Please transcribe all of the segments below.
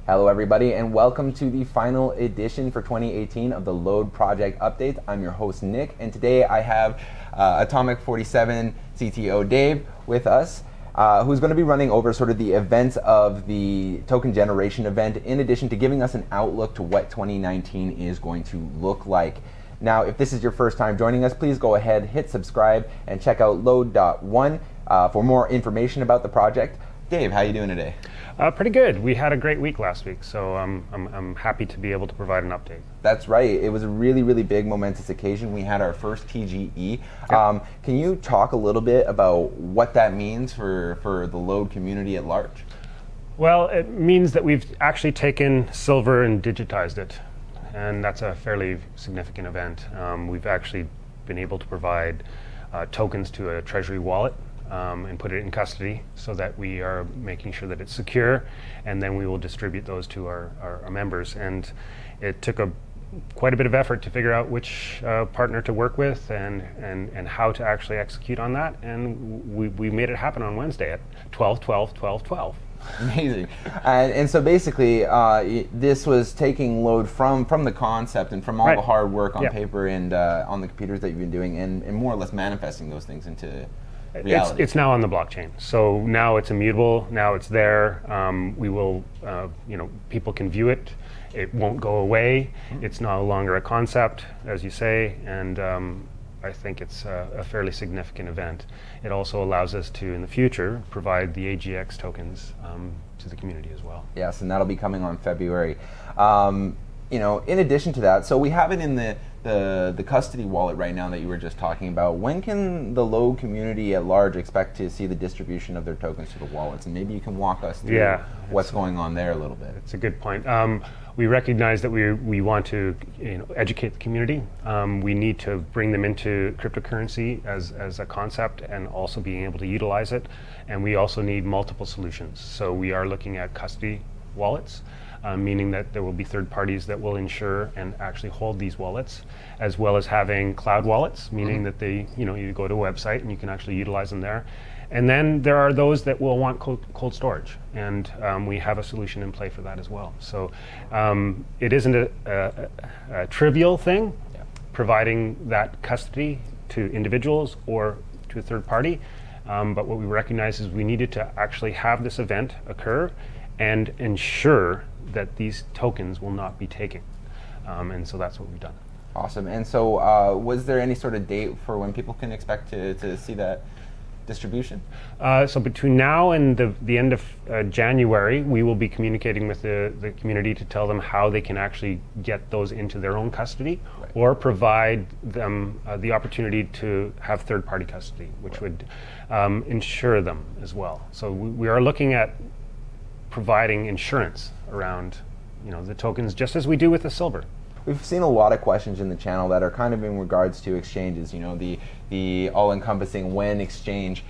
Hello everybody and welcome to the final edition for 2018 of the Lode Project Update. I'm your host Nick, and today I have Atomic 47 CTO Dave with us, who's going to be running over sort of the events of the token generation event, in addition to giving us an outlook to what 2019 is going to look like. Now, if this is your first time joining us, please go ahead, hit subscribe, and check out lode.one for more information about the project. Dave, how are you doing today? Pretty good. We had a great week last week, so I'm happy to be able to provide an update. That's right. It was a really, really big, momentous occasion. We had our first TGE. Yep. Can you talk a little bit about what that means for the Lode community at large? Well, it means that we've actually taken silver and digitized it, and that's a fairly significant event. We've actually been able to provide tokens to a treasury wallet and put it in custody so that we are making sure that it's secure, and then we will distribute those to our members. And it took quite a bit of effort to figure out which partner to work with and how to actually execute on that, and we made it happen on Wednesday at 12/12/12/12. Amazing. And so basically this was taking Lode from the concept and from all the hard work on paper and on the computers that you've been doing, and more or less manifesting those things into reality. It's now on the blockchain, so now it's immutable. Now it's there. We will, people can view it. It won't go away. It's no longer a concept, as you say, and I think it's a fairly significant event. It also allows us to, in the future, provide the AGX tokens to the community as well. Yes, and that'll be coming on February. In addition to that, so we have it in the custody wallet right now that you were just talking about. When can the Lode community at large expect to see the distribution of their tokens to the wallets? And maybe you can walk us through what's going on there a little bit. It's a good point. We recognize that we want to educate the community. We need to bring them into cryptocurrency as a concept and also being able to utilize it. And we also need multiple solutions. So we are looking at custody wallets, meaning that there will be third parties that will insure and actually hold these wallets, as well as having cloud wallets, meaning that you go to a website and you can actually utilize them there. And then there are those that will want cold storage, and we have a solution in play for that as well. So it isn't a trivial thing, providing that custody to individuals or to a third party, but what we recognize is we needed to actually have this event occur and ensure that these tokens will not be taken. And so that's what we've done. Awesome. And so was there any sort of date for when people can expect to see that distribution? So between now and the end of January, we will be communicating with the community to tell them how they can actually get those into their own custody, or provide them the opportunity to have third-party custody, which would insure them as well. So we are looking at providing insurance around the tokens, just as we do with the silver. We've seen a lot of questions in the channel that are kind of in regards to exchanges, the all-encompassing when exchange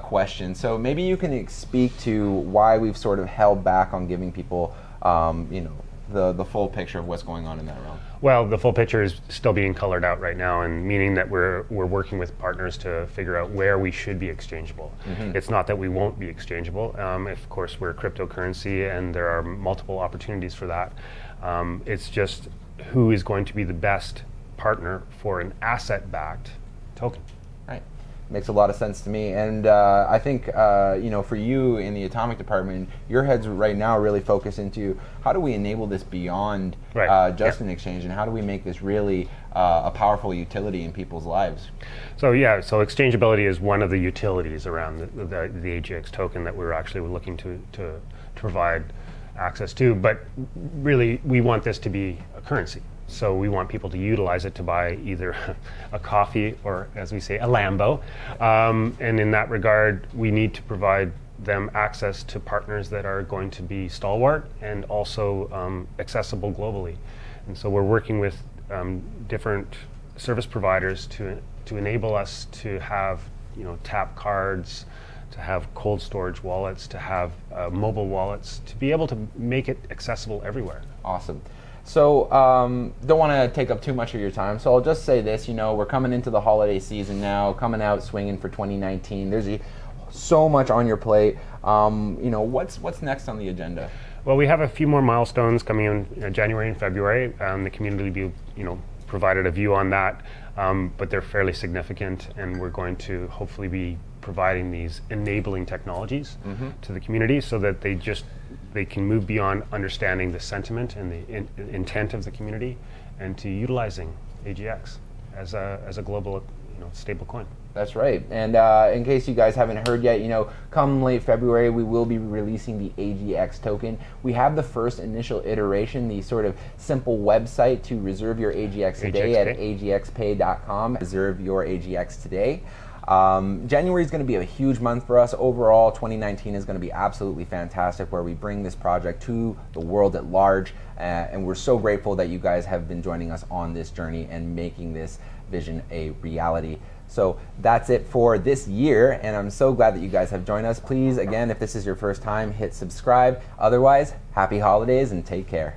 question. So maybe you can speak to why we've sort of held back on giving people the full picture of what's going on in that realm. Well, the full picture is still being colored out right now, and meaning that we're working with partners to figure out where we should be exchangeable. It's not that we won't be exchangeable. Of course, we're cryptocurrency, and there are multiple opportunities for that. It's just who is going to be the best partner for an asset-backed token. Right. Makes a lot of sense to me, and I think for you in the Atomic department, your heads right now really focus into how do we enable this beyond just an exchange, and how do we make this really a powerful utility in people's lives? So exchangeability is one of the utilities around the AGX token that we're actually looking to provide access to, but really we want this to be a currency. So we want people to utilize it to buy either a coffee or, as we say, a Lambo. And in that regard, we need to provide them access to partners that are going to be stalwart and also accessible globally. And so we're working with different service providers to enable us to have tap cards, to have cold storage wallets, to have mobile wallets, to be able to make it accessible everywhere. Awesome. So don't want to take up too much of your time, so I'll just say this, we're coming into the holiday season now, coming out swinging for 2019. There's so much on your plate. What's next on the agenda? Well, we have a few more milestones coming in January and February. The community will be, provided a view on that, but they're fairly significant, and we're going to hopefully be providing these enabling technologies to the community so that they can move beyond understanding the sentiment and the intent of the community and to utilizing AGX as a global stable coin. That's right. And in case you guys haven't heard yet, come late February, we will be releasing the AGX token. We have the first initial iteration, the sort of simple website to reserve your AGX today at agxpay.com. Reserve your AGX today. January is going to be a huge month for us. Overall, 2019 is going to be absolutely fantastic, where we bring this project to the world at large. And we're so grateful that you guys have been joining us on this journey and making this vision a reality. So that's it for this year, and I'm so glad that you guys have joined us. Please, again, if this is your first time, hit subscribe. Otherwise, happy holidays and take care.